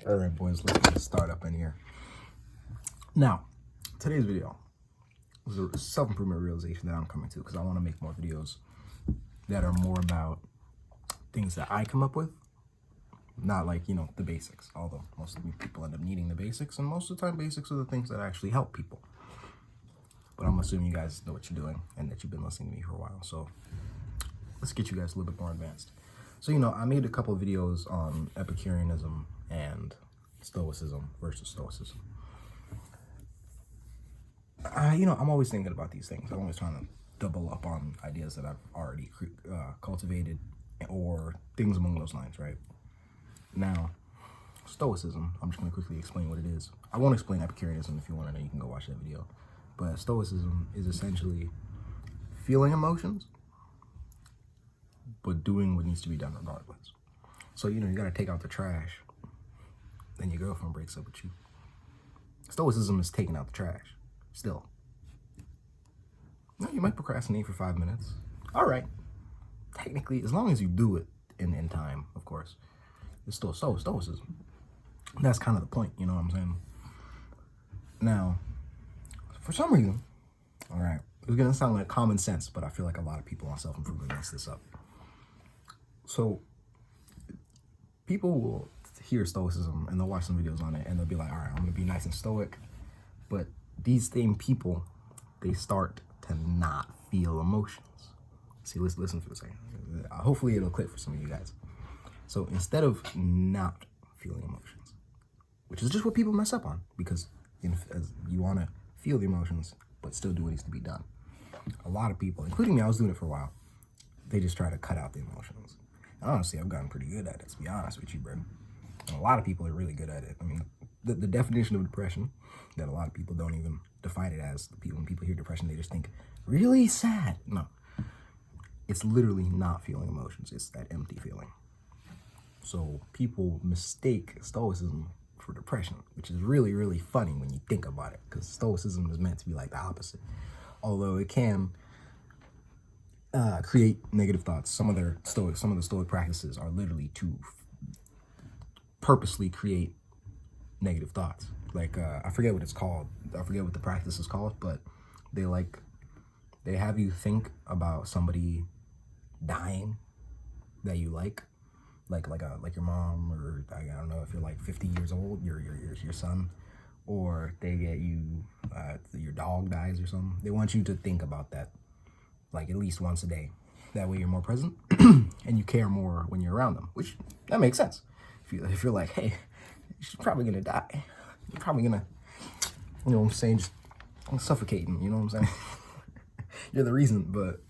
All right, boys, let's get start up in here. Now, today's video was a self-improvement realization that I'm coming to because I want to make more videos that are more about things that I come up with, not like, you know, the basics, although most of the people end up needing the basics, and most of the time basics are the things that actually help people. But I'm assuming you guys know what you're doing and that you've been listening to me for a while, so let's get you guys a little bit more advanced. So, you know, I made a couple of videos on Epicureanism and Stoicism versus Stoicism. You know, I'm always thinking about these things. I'm always trying to double up on ideas that I've already cultivated or things along those lines, right? Now, Stoicism, I'm just going to quickly explain what it is. I won't explain Epicureanism. If you want to know, you can go watch that video. But Stoicism is essentially feeling emotions, but doing what needs to be done regardless. So, you know, you got to take out the trash. Then your girlfriend breaks up with you. Stoicism is taking out the trash. Still. Now, you might procrastinate for 5 minutes. All right. Technically, as long as you do it in time, of course, it's still Stoicism. That's kind of the point, you know what I'm saying? Now, for some reason, all right, it's going to sound like common sense, but I feel like a lot of people on self-improvement mess this up. So, people will hear Stoicism and they'll watch some videos on it and they'll be like, all right, I'm going to be nice and stoic. But these same people, they start to not feel emotions. See, let's listen for a second. Hopefully it'll click for some of you guys. So instead of not feeling emotions, which is just what people mess up on, because you want to feel the emotions, but still do what needs to be done. A lot of people, including me, I was doing it for a while, they just try to cut out the emotions. And honestly, I've gotten pretty good at it, to be honest with you, bro. And a lot of people are really good at it. I mean, the definition of depression, that a lot of people don't even define it as, when people hear depression, they just think, really sad. No. It's literally not feeling emotions. It's that empty feeling. So people mistake Stoicism for depression, which is really, really funny when you think about it, because Stoicism is meant to be like the opposite. Although it can create negative thoughts. Some of the Stoic practices are literally to purposely create negative thoughts. Like, I forget what it's called. I forget what the practice is called, but they have you think about somebody dying that you like your mom, or I don't know, if you're like 50 years old, your son, or they get you, your dog dies or something. They want you to think about that like at least once a day. That way you're more present and you care more when you're around them, which that makes sense. If you're like, hey, she's probably gonna die. You're probably gonna, you know what I'm saying, just suffocating, you know what I'm saying? You're the reason, but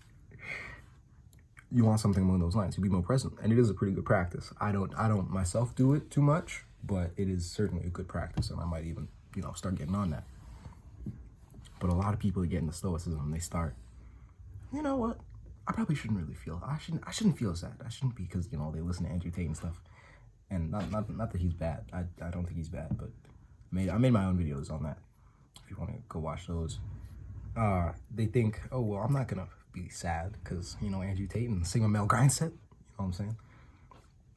you want something along those lines to be more present. And it is a pretty good practice. I don't myself do it too much, but it is certainly a good practice, and I might even, you know, start getting on that. But a lot of people get into Stoicism, they start, you know what? I probably shouldn't really feel. I shouldn't feel sad. I shouldn't, because, you know, they listen to Andrew Tate and stuff. And not that he's bad. I don't think he's bad, but I made my own videos on that. If you want to go watch those. They think, oh well, I'm not gonna be sad because, you know, Andrew Tate and Sigma Male Grindset. You know what I'm saying?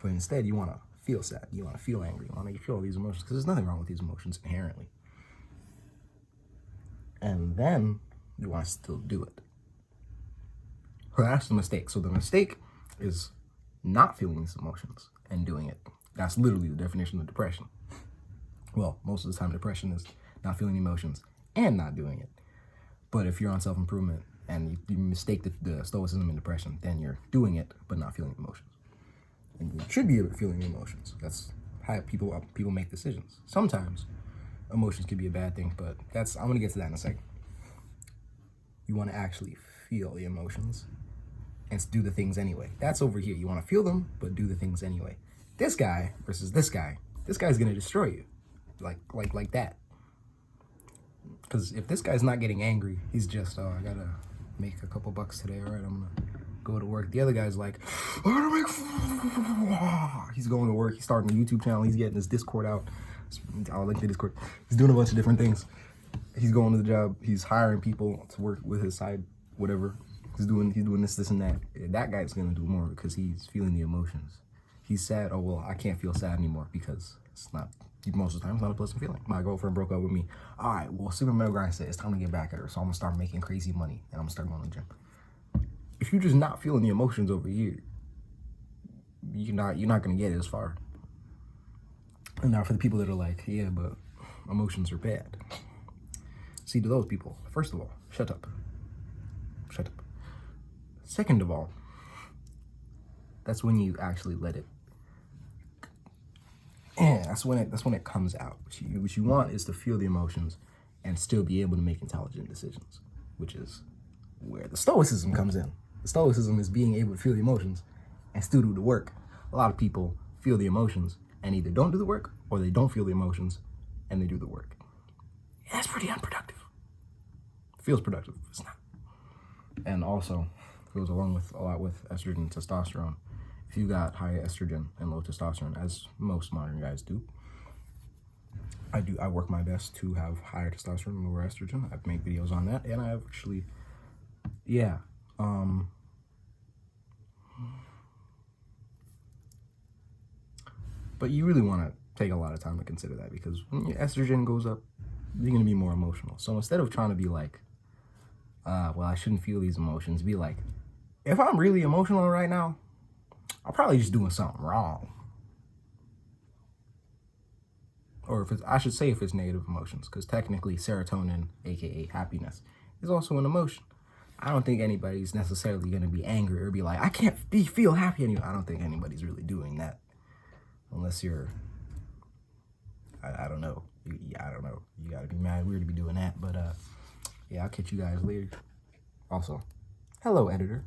But instead, you want to feel sad. You want to feel angry. You want to feel all these emotions, because there's nothing wrong with these emotions inherently. And then you want to still do it. So that's the mistake. So the mistake is not feeling these emotions and doing it. That's literally the definition of depression. Well, most of the time depression is not feeling emotions and not doing it. But if you're on self-improvement and you mistake the Stoicism and depression, then you're doing it but not feeling emotions. And you should be able to feel the emotions. That's how people make decisions. Sometimes emotions can be a bad thing, but I'm going to get to that in a second. You want to actually feel the emotions and do the things anyway. That's over here. You want to feel them, but do the things anyway. This guy versus this guy's going to destroy you. Like that. Because if this guy's not getting angry, he's just, oh, I got to make a couple bucks today. All right, I'm going to go to work. The other guy's like, he's going to work. He's starting a YouTube channel. He's getting his Discord out. I'll link the Discord. He's doing a bunch of different things. He's going to the job. He's hiring people to work with his side, whatever. He's doing this, and that. That guy's going to do more because he's feeling the emotions. he's sad. Oh, well, I can't feel sad anymore because it's not, most of the time, it's not a pleasant feeling. My girlfriend broke up with me. All right, well, Super Mario Grind said it's time to get back at her. So I'm going to start making crazy money and I'm going to start going to the gym. If you're just not feeling the emotions over here, you're not going to get it as far. And now for the people that are like, yeah, but emotions are bad. See, to those people, first of all, shut up. Shut up. Second of all, that's when you actually let it. Yeah, that's when it comes out. What you want is to feel the emotions and still be able to make intelligent decisions, which is where the stoicism comes in. The stoicism is being able to feel the emotions and still do the work. A lot of people feel the emotions and either don't do the work or they don't feel the emotions and they do the work. Yeah, that's pretty unproductive. It feels productive, it's not. And also goes along with a lot with estrogen and testosterone. If you got high estrogen and low testosterone, as most modern guys do, I work my best to have higher testosterone and lower estrogen. I've made videos on that, and I've actually, yeah. But you really want to take a lot of time to consider that, because when your estrogen goes up, you're going to be more emotional. So instead of trying to be like, well, I shouldn't feel these emotions, be like, if I'm really emotional right now, I'm probably just doing something wrong. Or I should say if it's negative emotions, because technically serotonin, aka happiness, is also an emotion. I don't think anybody's necessarily going to be angry or be like, I can't feel happy anymore. I don't think anybody's really doing that. Unless you're, I don't know. I don't know. You got to be mad weird to be doing that. But yeah, I'll catch you guys later. Also, hello, editor.